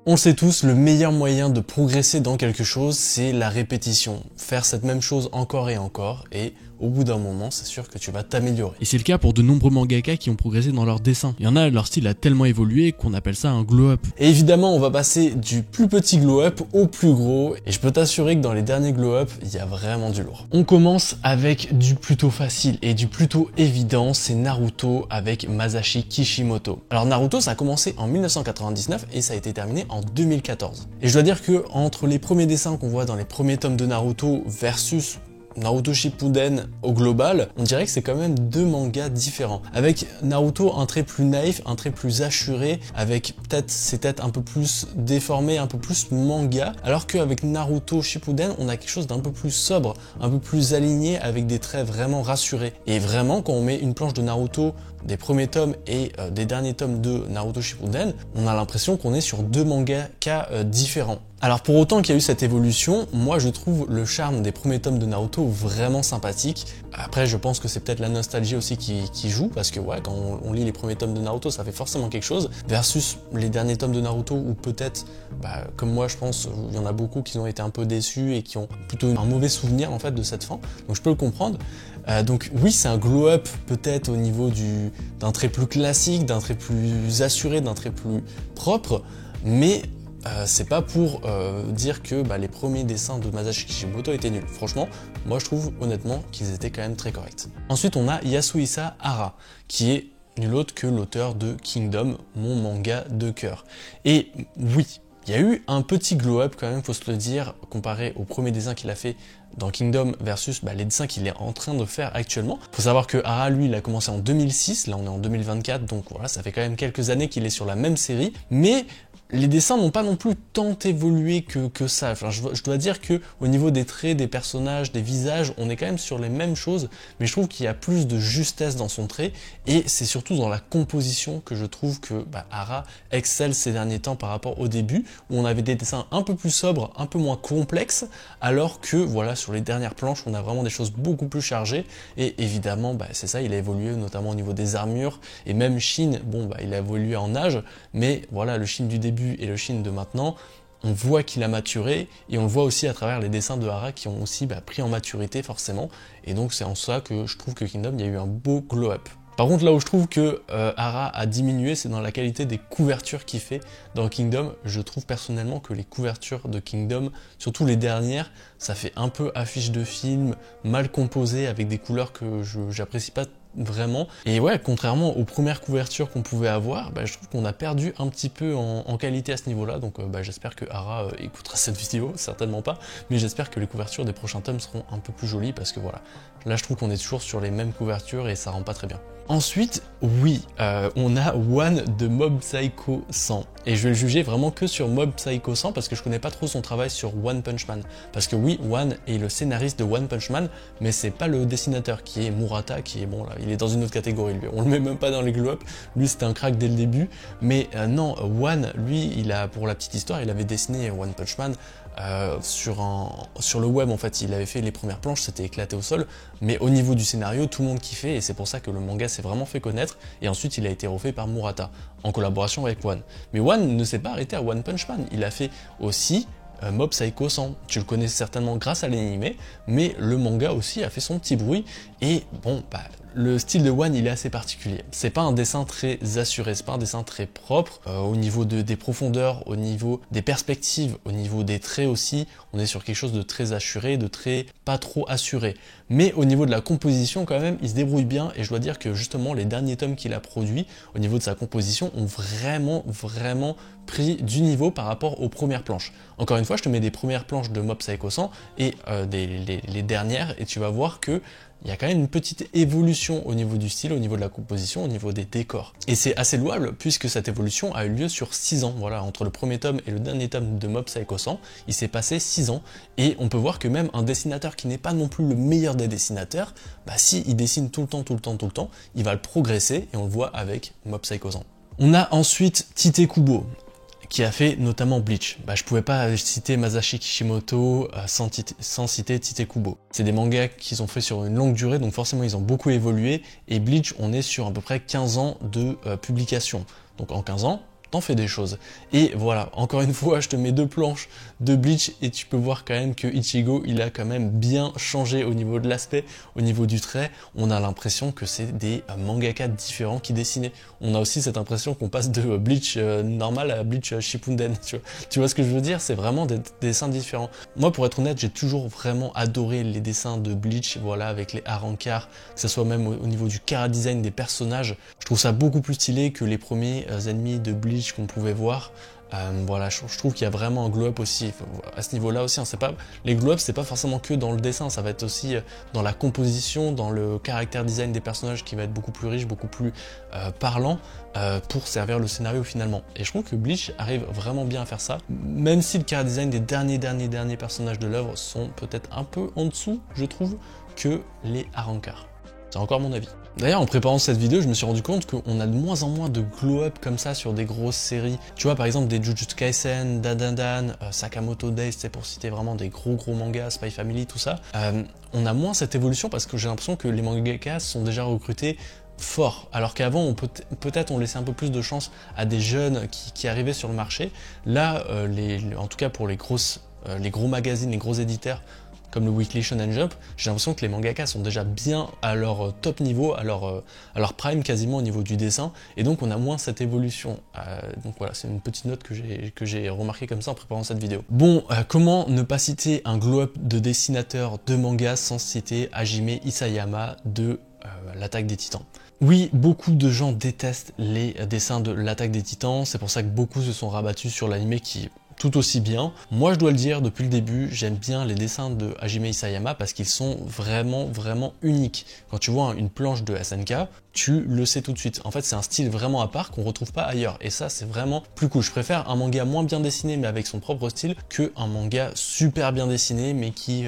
On le sait tous, le meilleur moyen de progresser dans quelque chose, c'est la répétition. Faire cette même chose encore et encore, et au bout d'un moment, c'est sûr que tu vas t'améliorer. Et c'est le cas pour de nombreux mangaka qui ont progressé dans leur dessin. Il y en a, leur style a tellement évolué qu'on appelle ça un glow-up. Et évidemment, on va passer du plus petit glow-up au plus gros, et je peux t'assurer que dans les derniers glow-up, il y a vraiment du lourd. On commence avec du plutôt facile et du plutôt évident, c'est Naruto avec Masashi Kishimoto. Alors Naruto, ça a commencé en 1999 et ça a été terminé en 2014. Et je dois dire que entre les premiers dessins qu'on voit dans les premiers tomes de Naruto versus Naruto Shippuden au global, on dirait que c'est quand même deux mangas différents. Avec Naruto un trait plus naïf, un trait plus assuré, avec peut-être ses têtes un peu plus déformées, un peu plus manga, alors qu'avec Naruto Shippuden, on a quelque chose d'un peu plus sobre, un peu plus aligné, avec des traits vraiment rassurés. Et vraiment, quand on met une planche de Naruto des premiers tomes et des derniers tomes de Naruto Shippuden, on a l'impression qu'on est sur deux mangakas différents. Alors pour autant qu'il y a eu cette évolution, moi je trouve le charme des premiers tomes de Naruto vraiment sympathique. Après je pense que c'est peut-être la nostalgie aussi qui joue, parce que ouais, quand on lit les premiers tomes de Naruto, ça fait forcément quelque chose, versus les derniers tomes de Naruto où peut-être, comme moi je pense, il y en a beaucoup qui ont été un peu déçus et qui ont plutôt un mauvais souvenir en fait de cette fin, donc je peux le comprendre. Donc oui, c'est un glow-up peut-être au niveau d'un trait plus classique, d'un trait plus assuré, d'un trait plus propre, mais c'est pas pour dire que les premiers dessins de Masashi Kishimoto étaient nuls. Franchement, moi je trouve honnêtement qu'ils étaient quand même très corrects. Ensuite, on a Yasuhisa Hara, qui est nul autre que l'auteur de Kingdom, mon manga de cœur. Et oui, il y a eu un petit glow-up quand même, faut se le dire, comparé au premier dessin qu'il a fait dans Kingdom versus les dessins qu'il est en train de faire actuellement. Faut savoir que Hara, lui, il a commencé en 2006, là on est en 2024, donc voilà, ça fait quand même quelques années qu'il est sur la même série, mais les dessins n'ont pas non plus tant évolué que ça. Enfin, je dois dire que au niveau des traits, des personnages, des visages, on est quand même sur les mêmes choses, mais je trouve qu'il y a plus de justesse dans son trait, et c'est surtout dans la composition que je trouve que Hara excelle ces derniers temps par rapport au début, où on avait des dessins un peu plus sobres, un peu moins complexes, alors que voilà, sur les dernières planches, on a vraiment des choses beaucoup plus chargées, et évidemment, c'est ça, il a évolué notamment au niveau des armures, et même Shin, bon, il a évolué en âge, mais voilà, le Shin du début et le Shin de maintenant, on voit qu'il a maturé, et on le voit aussi à travers les dessins de Hara qui ont aussi pris en maturité forcément, et donc c'est en ça que je trouve que Kingdom, il y a eu un beau glow-up. Par contre, là où je trouve que Hara a diminué, c'est dans la qualité des couvertures qu'il fait dans Kingdom. Je trouve personnellement que les couvertures de Kingdom, surtout les dernières, ça fait un peu affiche de film, mal composé, avec des couleurs que j'apprécie pas vraiment. Et ouais, contrairement aux premières couvertures qu'on pouvait avoir, je trouve qu'on a perdu un petit peu en qualité à ce niveau-là. Donc j'espère que Hara écoutera cette vidéo, certainement pas, mais j'espère que les couvertures des prochains tomes seront un peu plus jolies, parce que voilà, là je trouve qu'on est toujours sur les mêmes couvertures et ça rend pas très bien. Ensuite, oui, on a One de Mob Psycho 100. Et je vais le juger vraiment que sur Mob Psycho 100 parce que je connais pas trop son travail sur One Punch Man. Parce que oui, One est le scénariste de One Punch Man, mais c'est pas le dessinateur qui est Murata, qui est bon là, il est dans une autre catégorie lui. On le met même pas dans les glow-up, lui c'était un crack dès le début. Mais non, One, lui, pour la petite histoire, il avait dessiné One Punch Man sur le web en fait, il avait fait les premières planches, c'était éclaté au sol, mais au niveau du scénario, tout le monde kiffait, et c'est pour ça que le manga s'est vraiment fait connaître, et ensuite il a été refait par Murata, en collaboration avec One. Mais One ne s'est pas arrêté à One Punch Man, il a fait aussi Mob Psycho 100, tu le connais certainement grâce à l'anime, mais le manga aussi a fait son petit bruit, et bon, le style de One il est assez particulier. C'est pas un dessin très assuré, c'est pas un dessin très propre, au niveau des profondeurs, au niveau des perspectives, au niveau des traits aussi, on est sur quelque chose de très assuré, de très pas trop assuré. Mais au niveau de la composition quand même, il se débrouille bien, et je dois dire que justement les derniers tomes qu'il a produits, au niveau de sa composition, ont vraiment pris du niveau par rapport aux premières planches. Encore une fois, je te mets des premières planches de Mob Psycho 100 et les dernières, et tu vas voir que il y a quand même une petite évolution au niveau du style, au niveau de la composition, au niveau des décors. Et c'est assez louable puisque cette évolution a eu lieu sur 6 ans. Voilà, entre le premier tome et le dernier tome de Mob Psycho 100, il s'est passé 6 ans. Et on peut voir que même un dessinateur qui n'est pas non plus le meilleur des dessinateurs, si il dessine tout le temps, il va le progresser, et on le voit avec Mob Psycho 100. On a ensuite Tite Kubo, qui a fait notamment Bleach. Je pouvais pas citer Masashi Kishimoto sans citer Tite Kubo. C'est des mangas qu'ils ont fait sur une longue durée, donc forcément ils ont beaucoup évolué, et Bleach, on est sur à peu près 15 ans de publication. Donc en 15 ans, t'en fais des choses. Et voilà, encore une fois, je te mets 2 planches de Bleach et tu peux voir quand même que Ichigo, il a quand même bien changé au niveau de l'aspect, au niveau du trait. On a l'impression que c'est des mangaka différents qui dessinaient. On a aussi cette impression qu'on passe de Bleach normal à Bleach Shippuden. Tu vois ce que je veux dire? C'est vraiment des dessins différents. Moi, pour être honnête, j'ai toujours vraiment adoré les dessins de Bleach, voilà, avec les Arrancar, que ce soit même au niveau du chara design des personnages. Je trouve ça beaucoup plus stylé que les premiers ennemis de Bleach qu'on pouvait voir. Voilà, je trouve qu'il y a vraiment un glow-up aussi, à ce niveau-là aussi, hein, les glow-up c'est pas forcément que dans le dessin, ça va être aussi dans la composition, dans le caractère design des personnages qui va être beaucoup plus riche, beaucoup plus parlant pour servir le scénario finalement. Et je trouve que Bleach arrive vraiment bien à faire ça, même si le chara design des derniers personnages de l'œuvre sont peut-être un peu en dessous, je trouve, que les Arrancar. C'est encore mon avis. D'ailleurs, en préparant cette vidéo, je me suis rendu compte qu'on a de moins en moins de glow-up comme ça sur des grosses séries. Tu vois, par exemple, des Jujutsu Kaisen, Dandadan, Sakamoto Days, c'est pour citer vraiment des gros mangas, Spy Family, tout ça. On a moins cette évolution parce que j'ai l'impression que les mangakas sont déjà recrutés fort, alors qu'avant peut-être on laissait un peu plus de chance à des jeunes qui arrivaient sur le marché. Là, en tout cas pour les gros magazines, les gros éditeurs, comme le Weekly Shonen Jump, j'ai l'impression que les mangakas sont déjà bien à leur top niveau, à leur prime quasiment au niveau du dessin, et donc on a moins cette évolution. Donc voilà, c'est une petite note que j'ai remarqué comme ça en préparant cette vidéo. Bon, comment ne pas citer un glow-up de dessinateur de manga sans citer Hajime Isayama de l'Attaque des Titans? Oui, beaucoup de gens détestent les dessins de l'Attaque des Titans, c'est pour ça que beaucoup se sont rabattus sur l'anime qui tout aussi bien. Moi, je dois le dire, depuis le début, j'aime bien les dessins de Hajime Isayama parce qu'ils sont vraiment uniques. Quand tu vois une planche de SNK, tu le sais tout de suite. En fait, c'est un style vraiment à part qu'on retrouve pas ailleurs. Et ça, c'est vraiment plus cool. Je préfère un manga moins bien dessiné, mais avec son propre style, que un manga super bien dessiné, mais qui,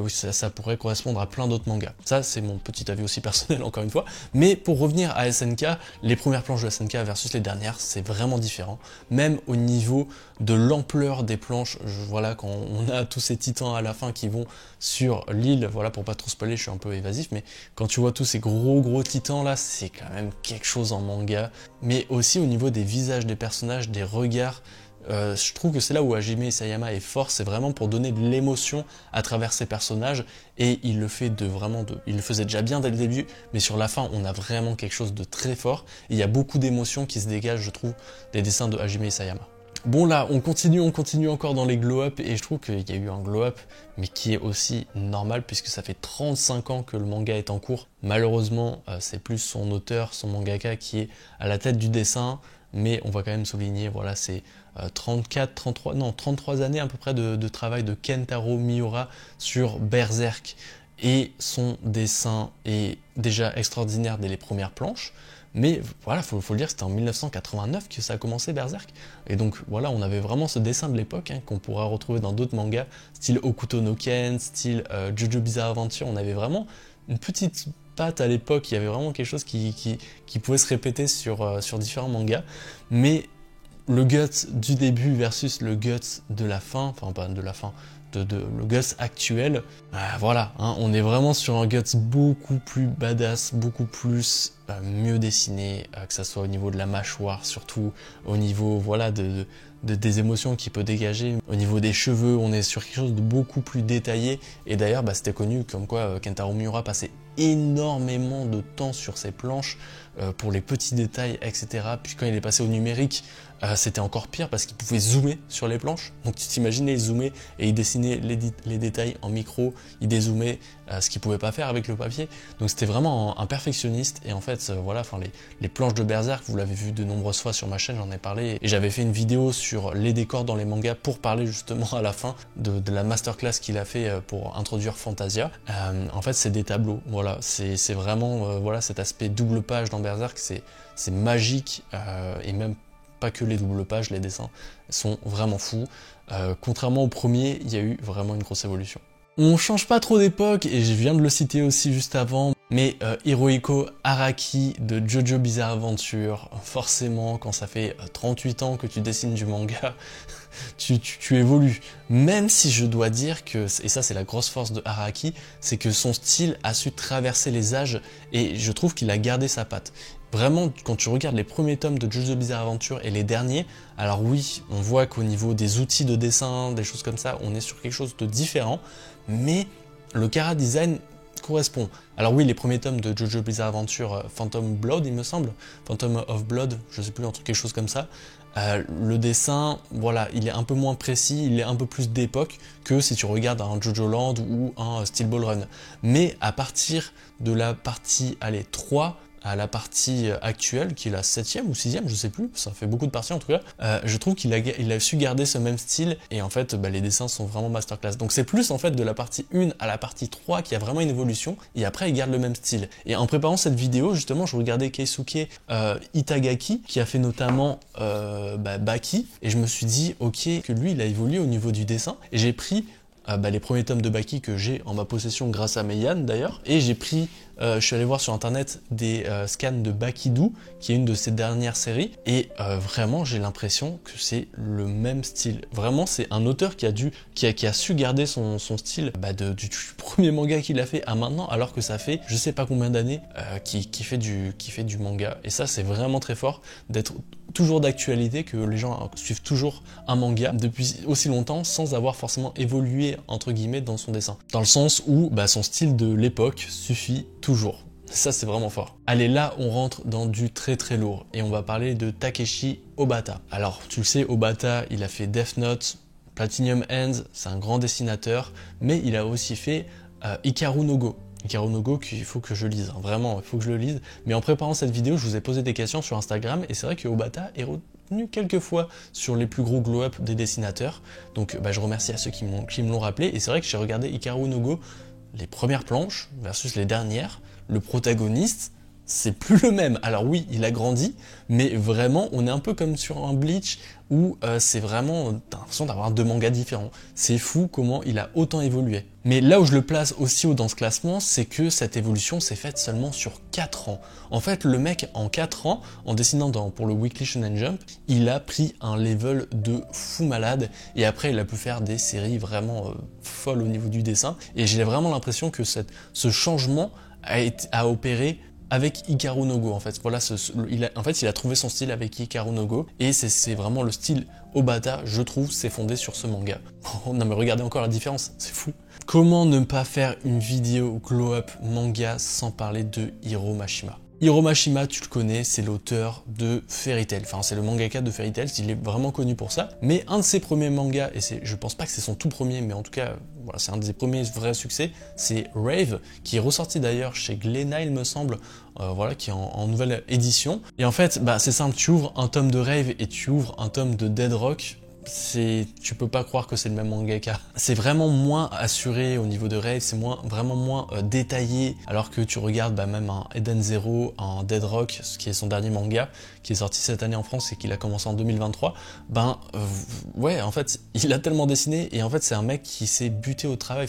ça pourrait correspondre à plein d'autres mangas. Ça, c'est mon petit avis aussi personnel, encore une fois. Mais pour revenir à SNK, les premières planches de SNK versus les dernières, c'est vraiment différent. Même au niveau de l'ampleur des planches, voilà, quand on a tous ces titans à la fin qui vont sur l'île, voilà, pour pas trop spoiler, je suis un peu évasif, mais quand tu vois tous ces gros titans là, c'est quand même quelque chose en manga. Mais aussi au niveau des visages des personnages, des regards, je trouve que c'est là où Hajime Isayama est fort, c'est vraiment pour donner de l'émotion à travers ses personnages, et il le fait il le faisait déjà bien dès le début, mais sur la fin on a vraiment quelque chose de très fort, et il y a beaucoup d'émotions qui se dégagent, je trouve, des dessins de Hajime Isayama. Bon là, on continue encore dans les glow-up, et je trouve qu'il y a eu un glow-up, mais qui est aussi normal puisque ça fait 35 ans que le manga est en cours. Malheureusement, c'est plus son auteur, son mangaka qui est à la tête du dessin, mais on va quand même souligner, voilà, c'est 33 années à peu près de travail de Kentaro Miura sur Berserk, et son dessin est déjà extraordinaire dès les premières planches. Mais voilà, faut le dire, c'était en 1989 que ça a commencé Berserk. Et donc voilà, on avait vraiment ce dessin de l'époque qu'on pourra retrouver dans d'autres mangas, style Okuto no Ken, style Jojo Bizarre Adventure. On avait vraiment une petite patte à l'époque, il y avait vraiment quelque chose qui pouvait se répéter sur différents mangas. Mais le guts du début versus le guts de la fin, enfin pas de la fin, le guts actuel, voilà, on est vraiment sur un guts beaucoup plus badass, beaucoup plus mieux dessiné, que ça soit au niveau de la mâchoire, surtout au niveau, voilà, des émotions qu'il peut dégager. Au niveau des cheveux, on est sur quelque chose de beaucoup plus détaillé, et d'ailleurs c'était connu comme quoi Kentaro Miura passait énormément de temps sur ses planches pour les petits détails, etc. Puis quand il est passé au numérique, c'était encore pire parce qu'il pouvait zoomer sur les planches. Donc tu t'imaginais, il zoomait et il dessinait les détails en micro, il dézoomait, ce qu'il pouvait pas faire avec le papier. Donc c'était vraiment un perfectionniste, et en fait voilà, les planches de Berserk, vous l'avez vu de nombreuses fois sur ma chaîne, j'en ai parlé, et j'avais fait une vidéo sur les décors dans les mangas pour parler justement à la fin de la masterclass qu'il a fait pour introduire Fantasia. En fait c'est des tableaux, voilà, c'est vraiment voilà, cet aspect double page dans Berserk, c'est magique, et même pas que les doubles pages, les dessins sont vraiment fous. Contrairement au premier, il y a eu vraiment une grosse évolution. On change pas trop d'époque, et je viens de le citer aussi juste avant, mais Hirohiko Araki de Jojo Bizarre Adventure, forcément, quand ça fait 38 ans que tu dessines du manga, tu évolues. Même si je dois dire que, et ça c'est la grosse force de Araki, c'est que son style a su traverser les âges, et je trouve qu'il a gardé sa patte. Vraiment, quand tu regardes les premiers tomes de JoJo's Bizarre Adventure et les derniers, alors oui, on voit qu'au niveau des outils de dessin, des choses comme ça, on est sur quelque chose de différent, mais le chara design correspond. Alors oui, les premiers tomes de JoJo's Bizarre Adventure, Phantom Blood, il me semble, Phantom of Blood, je sais plus, un truc, quelque chose comme ça, le dessin, voilà, il est un peu moins précis, il est un peu plus d'époque que si tu regardes un Jojo Land ou un Steel Ball Run. Mais à partir de la partie, allez, 3, à la partie actuelle, qui est la 7e ou 6e, je sais plus, ça fait beaucoup de parties en tout cas, je trouve qu'il a su garder ce même style, et en fait, les dessins sont vraiment masterclass. Donc c'est plus en fait de la partie 1 à la partie 3 qu'il y a vraiment une évolution, et après il garde le même style. Et en préparant cette vidéo, justement, je regardais Keisuke Itagaki, qui a fait notamment Baki, et je me suis dit, ok, que lui, il a évolué au niveau du dessin, et j'ai pris les premiers tomes de Baki que j'ai en ma possession grâce à Meian d'ailleurs, et j'ai pris, je suis allé voir sur internet des scans de Bakidou, qui est une de ses dernières séries, et vraiment j'ai l'impression que c'est le même style. Vraiment c'est un auteur qui a su garder son style du premier manga qu'il a fait à maintenant, alors que ça fait je sais pas combien d'années qui fait du manga, et ça c'est vraiment très fort d'être toujours d'actualité, que les gens suivent toujours un manga depuis aussi longtemps sans avoir forcément évolué entre guillemets dans son dessin. Dans le sens où son style de l'époque suffit toujours. Ça c'est vraiment fort. Allez, là on rentre dans du très très lourd et on va parler de Takeshi Obata. Alors tu le sais, Obata il a fait Death Note, Platinum Ends, c'est un grand dessinateur, mais il a aussi fait Hikaru no Go. Hikaru no Go qu'il faut que je lise, hein. Vraiment, il faut que je le lise. Mais en préparant cette vidéo, je vous ai posé des questions sur Instagram, et c'est vrai que Obata est revenu quelques fois sur les plus gros glow-up des dessinateurs. Donc je remercie à ceux qui me l'ont rappelé, et c'est vrai que j'ai regardé Hikaru no Go, les premières planches versus les dernières, le protagoniste, c'est plus le même. Alors oui, il a grandi, mais vraiment, on est un peu comme sur un Bleach où c'est vraiment, t'as l'impression d'avoir deux mangas différents. C'est fou comment il a autant évolué. Mais là où je le place aussi haut dans ce classement, c'est que cette évolution s'est faite seulement sur 4 ans. En fait, le mec, en 4 ans, en dessinant pour le Weekly Shonen Jump, il a pris un level de fou malade, et après, il a pu faire des séries vraiment folles au niveau du dessin, et j'ai vraiment l'impression que ce changement a opéré avec Hikaru no Go, en fait. Voilà, il a trouvé son style avec Hikaru no Go, et c'est vraiment le style Obata, je trouve, s'est fondé sur ce manga. Oh, non mais regardez encore la différence, c'est fou. Comment ne pas faire une vidéo glow-up manga sans parler de Hiro Mashima? Hiro Mashima, tu le connais, c'est l'auteur de Fairy Tail, enfin c'est le mangaka de Fairy Tail, il est vraiment connu pour ça, mais un de ses premiers mangas, et je pense pas que c'est son tout premier, mais en tout cas, voilà, c'est un des premiers vrais succès, c'est Rave, qui est ressorti d'ailleurs chez Glénat, il me semble, voilà, qui est en nouvelle édition. Et en fait, c'est simple, tu ouvres un tome de Rave et tu ouvres un tome de Dead Rock, tu peux pas croire que c'est le même mangaka. C'est vraiment moins assuré au niveau de Rave, c'est vraiment moins détaillé, alors que tu regardes même un Eden Zero, un Dead Rock, ce qui est son dernier manga, qui est sorti cette année en France et qu'il a commencé en 2023, ouais, en fait, il a tellement dessiné, et en fait, c'est un mec qui s'est buté au travail,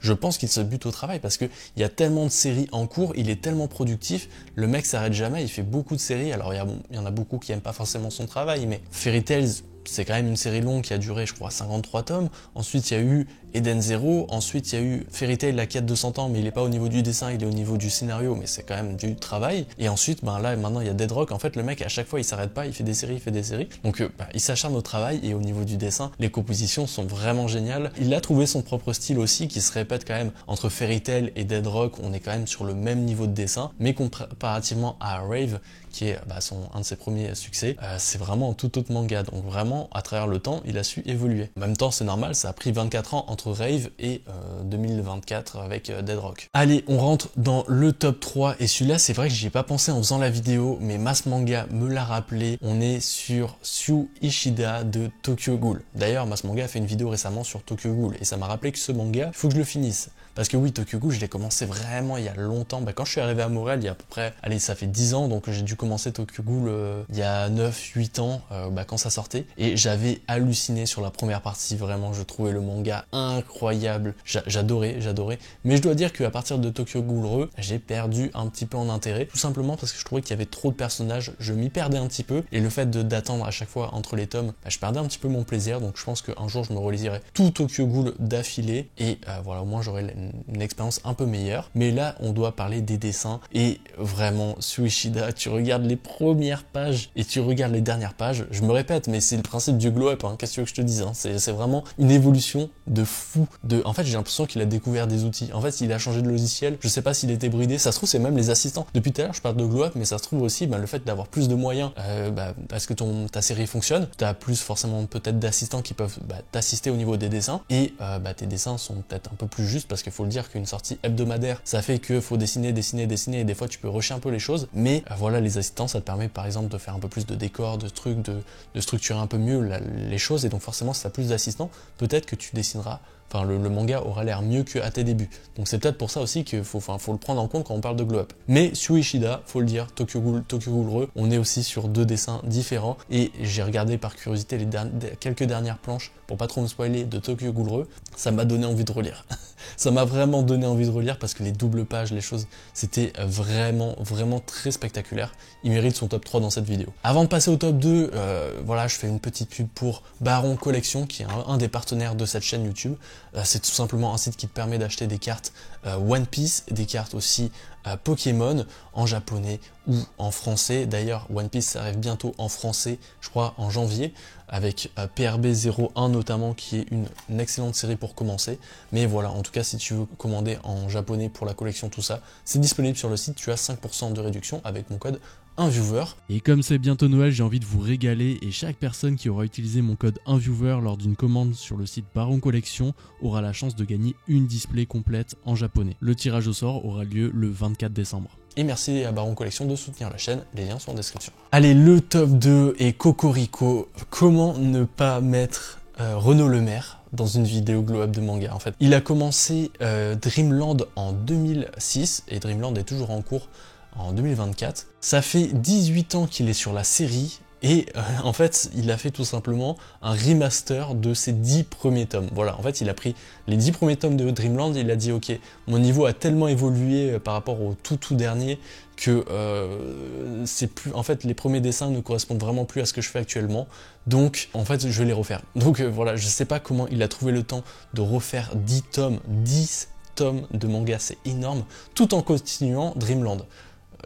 je pense qu'il se bute au travail, parce que il y a tellement de séries en cours, il est tellement productif, le mec s'arrête jamais, il fait beaucoup de séries, alors il y en a beaucoup qui aiment pas forcément son travail, mais Fairy Tail, c'est quand même une série longue qui a duré, je crois, 53 tomes. Ensuite, il y a eu Eden Zero. Ensuite, il y a eu Fairy Tail, la quête de 100 ans, mais il est pas au niveau du dessin, il est au niveau du scénario, mais c'est quand même du travail. Et ensuite, là, maintenant, il y a Dead Rock. En fait, le mec, à chaque fois, il s'arrête pas, il fait des séries. Donc, il s'acharne au travail, et au niveau du dessin, les compositions sont vraiment géniales. Il a trouvé son propre style aussi, qui se répète quand même entre Fairy Tail et Dead Rock. On est quand même sur le même niveau de dessin, mais comparativement à Rave, qui est un de ses premiers succès, c'est vraiment un tout autre manga. Donc vraiment, à travers le temps, il a su évoluer. En même temps, c'est normal, ça a pris 24 ans entre Rave et 2024 avec Dead Rock. Allez, on rentre dans le top 3, et celui-là, c'est vrai que j'y ai pas pensé en faisant la vidéo, mais Mass Manga me l'a rappelé. On est sur Shu Ishida de Tokyo Ghoul. D'ailleurs, Mass Manga a fait une vidéo récemment sur Tokyo Ghoul, et ça m'a rappelé que ce manga, il faut que je le finisse. Parce que oui, Tokyo Ghoul, je l'ai commencé vraiment il y a longtemps. Quand je suis arrivé à Montréal, il y a à peu près, allez, ça fait 10 ans, donc j'ai dû commencer Tokyo Ghoul il y a 9-8 ans, quand ça sortait. Et et j'avais halluciné sur la première partie, vraiment je trouvais le manga incroyable, j'adorais, mais je dois dire qu'à partir de Tokyo Ghoul, j'ai perdu un petit peu en intérêt, tout simplement parce que je trouvais qu'il y avait trop de personnages, je m'y perdais un petit peu, et le fait d'attendre à chaque fois entre les tomes, je perdais un petit peu mon plaisir, donc je pense qu'un jour je me relirai tout Tokyo Ghoul d'affilée, et voilà, au moins j'aurai une expérience un peu meilleure. Mais là, on doit parler des dessins, et vraiment, Suishida, tu regardes les premières pages, et tu regardes les dernières pages, je me répète, mais c'est le principe du glow up, hein. Qu'est-ce que tu veux que je te dise, hein. C'est vraiment une évolution de fou, en fait, j'ai l'impression qu'il a découvert des outils, en fait, il a changé de logiciel, je sais pas s'il était bridé, ça se trouve, c'est même les assistants. Depuis tout à l'heure, je parle de glow up, mais ça se trouve aussi, le fait d'avoir plus de moyens, parce que ta série fonctionne, t'as plus forcément peut-être d'assistants qui peuvent t'assister au niveau des dessins, et tes dessins sont peut-être un peu plus justes, parce qu'il faut le dire qu'une sortie hebdomadaire, ça fait que faut dessiner, et des fois tu peux rusher un peu les choses, mais voilà, les assistants, ça te permet par exemple de faire un peu plus de décors, de trucs, de structurer un peu mieux les choses, et donc forcément si t'as plus d'assistants, peut-être que tu dessineras, enfin le manga aura l'air mieux qu'à tes débuts. Donc c'est peut-être pour ça aussi qu'il faut le prendre en compte quand on parle de glow up. Mais Suishida, faut le dire, Tokyo Ghoul, on est aussi sur deux dessins différents, et j'ai regardé par curiosité quelques dernières planches, pour pas trop me spoiler, de Tokyo Ghoul, ça m'a donné envie de relire. Ça m'a vraiment donné envie de relire parce que les doubles pages, les choses, c'était vraiment très spectaculaire. Il mérite son top 3 dans cette vidéo. Avant de passer au top 2, voilà, je fais une petite pub pour Baron Collection, qui est un des partenaires de cette chaîne YouTube. C'est tout simplement un site qui te permet d'acheter des cartes One Piece, des cartes aussi Pokémon en japonais ou en français. D'ailleurs, One Piece ça arrive bientôt en français, je crois en janvier, avec PRB 01 notamment, qui est une excellente série pour commencer. Mais voilà, en tout cas, si tu veux commander en japonais pour la collection, tout ça, c'est disponible sur le site. Tu as 5% de réduction avec mon code 1viewer. Et comme c'est bientôt Noël, j'ai envie de vous régaler, et chaque personne qui aura utilisé mon code 1viewer lors d'une commande sur le site Baron Collection aura la chance de gagner une display complète en japonais. Le tirage au sort aura lieu le 24 décembre. Et merci à Baron Collection de soutenir la chaîne, les liens sont en description. Allez, le top 2 est Cocorico. Comment ne pas mettre Renaud Lemaire dans une vidéo glow up de manga en fait. Il a commencé Dreamland en 2006, et Dreamland est toujours en cours en 2024. Ça fait 18 ans qu'il est sur la série, et en fait il a fait tout simplement un remaster de ses 10 premiers tomes. Voilà, en fait il a pris les 10 premiers tomes de Dreamland, il a dit ok, mon niveau a tellement évolué par rapport au tout dernier que c'est plus, en fait les premiers dessins ne correspondent vraiment plus à ce que je fais actuellement, donc en fait je vais les refaire. Donc voilà, je sais pas comment il a trouvé le temps de refaire 10 tomes de manga, c'est énorme, tout en continuant Dreamland.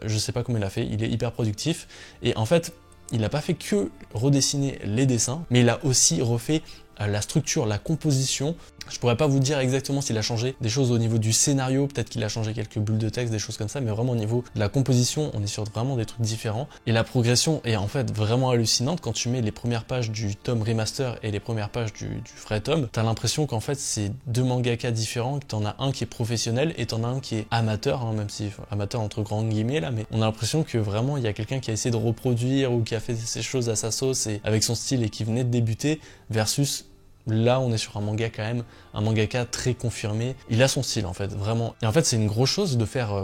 Je sais pas comment il a fait, il est hyper productif, et en fait il n'a pas fait que redessiner les dessins, mais il a aussi refait la structure, la composition. Je pourrais pas vous dire exactement s'il a changé des choses au niveau du scénario, peut-être qu'il a changé quelques bulles de texte, des choses comme ça, mais vraiment au niveau de la composition, on est sur vraiment des trucs différents. Et la progression est en fait vraiment hallucinante. Quand tu mets les premières pages du tome remaster et les premières pages du vrai tome, t'as l'impression qu'en fait c'est deux mangaka différents, que t'en as un qui est professionnel et t'en as un qui est amateur, hein, même si amateur entre grands guillemets là, mais on a l'impression que vraiment il y a quelqu'un qui a essayé de reproduire ou qui a fait ces choses à sa sauce et avec son style et qui venait de débuter, versus là on est sur un manga quand même, un mangaka très confirmé, il a son style en fait, vraiment. Et en fait c'est une grosse chose de faire,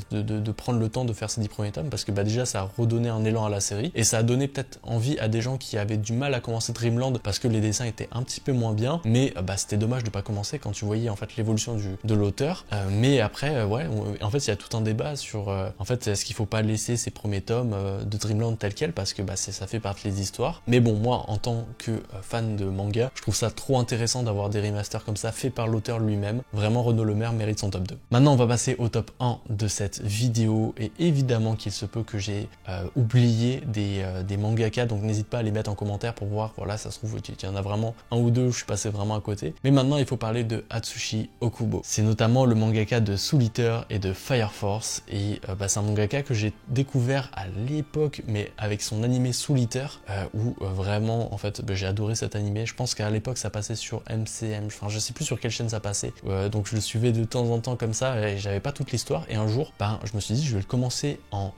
de prendre le temps de faire ces 10 premiers tomes, parce que déjà ça a redonné un élan à la série, et ça a donné peut-être envie à des gens qui avaient du mal à commencer Dreamland, parce que les dessins étaient un petit peu moins bien, mais c'était dommage de pas commencer quand tu voyais en fait l'évolution de l'auteur. Mais après, en fait il y a tout un débat sur, en fait est-ce qu'il faut pas laisser ces premiers tomes de Dreamland tels quels, parce que ça fait partie des histoires. Mais bon, moi en tant que fan de manga, je trouve ça trop intéressant d'avoir des remasters comme ça fait par l'auteur lui-même. Vraiment, Renaud Lemaire mérite son top 2. Maintenant on va passer au top 1 de cette vidéo, et évidemment qu'il se peut que j'ai oublié des mangaka, donc n'hésite pas à les mettre en commentaire pour voir. Voilà, ça se trouve il y en a vraiment un ou deux où je suis passé vraiment à côté. Mais maintenant il faut parler de Atsushi Okubo. C'est notamment le mangaka de Soul Eater et de Fire Force, et c'est un mangaka que j'ai découvert à l'époque, mais avec son animé Soul Eater, où vraiment en fait j'ai adoré cet animé. Je pense qu'à l'époque ça passait sur MCM, enfin je sais plus sur quelle chaîne ça passait, donc je le suivais de temps en temps comme ça, et j'avais pas toute l'histoire, et un jour je me suis dit je vais le commencer en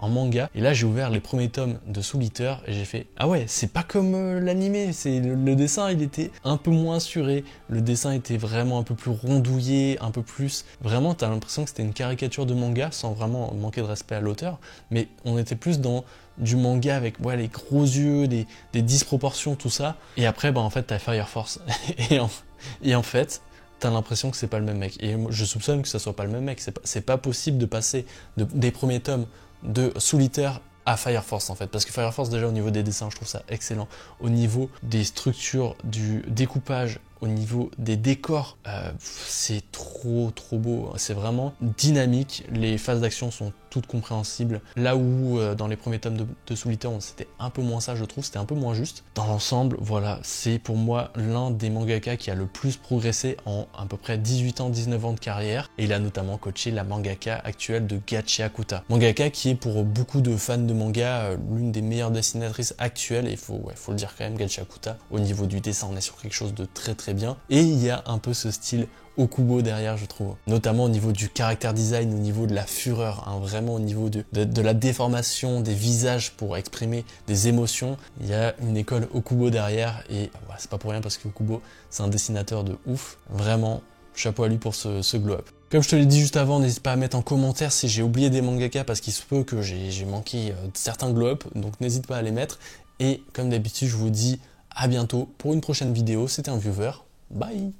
manga, et là j'ai ouvert les premiers tomes de Soul Eater et j'ai fait ah ouais, c'est pas comme l'animé, c'est le dessin il était un peu moins assuré, le dessin était vraiment un peu plus rondouillé, un peu plus, vraiment t'as l'impression que c'était une caricature de manga sans vraiment manquer de respect à l'auteur, mais on était plus dans du manga avec les gros yeux, des disproportions, tout ça. Et après, en fait, t'as Fire Force. et en fait, t'as l'impression que c'est pas le même mec. Et moi, je soupçonne que ça soit pas le même mec. C'est pas possible de passer des premiers tomes de Soul Eater à Fire Force en fait, parce que Fire Force déjà au niveau des dessins je trouve ça excellent, au niveau des structures, du découpage, au niveau des décors, c'est trop beau, c'est vraiment dynamique, les phases d'action sont toutes compréhensibles, là où dans les premiers tomes de Soul Eater c'était un peu moins ça je trouve, c'était un peu moins juste. Dans l'ensemble, voilà, c'est pour moi l'un des mangaka qui a le plus progressé en à peu près 18 ans, 19 ans de carrière, et il a notamment coaché la mangaka actuelle de Gachi Akuta. Mangaka qui est pour beaucoup de fans de manga l'une des meilleures dessinatrices actuelles, et il faut le dire quand même, Gachi Akuta, au niveau du dessin on est sur quelque chose de très bien, et il y a un peu ce style Okubo derrière je trouve, notamment au niveau du caractère design, au niveau de la fureur, hein, vraiment au niveau de la déformation des visages pour exprimer des émotions, il y a une école Okubo derrière, et c'est pas pour rien parce que Okubo c'est un dessinateur de ouf, vraiment chapeau à lui pour ce glow up. Comme je te l'ai dit juste avant, n'hésite pas à mettre en commentaire si j'ai oublié des mangaka parce qu'il se peut que j'ai manqué certains glow up, donc n'hésite pas à les mettre, et comme d'habitude je vous dis à bientôt pour une prochaine vidéo, c'était un viewer, bye.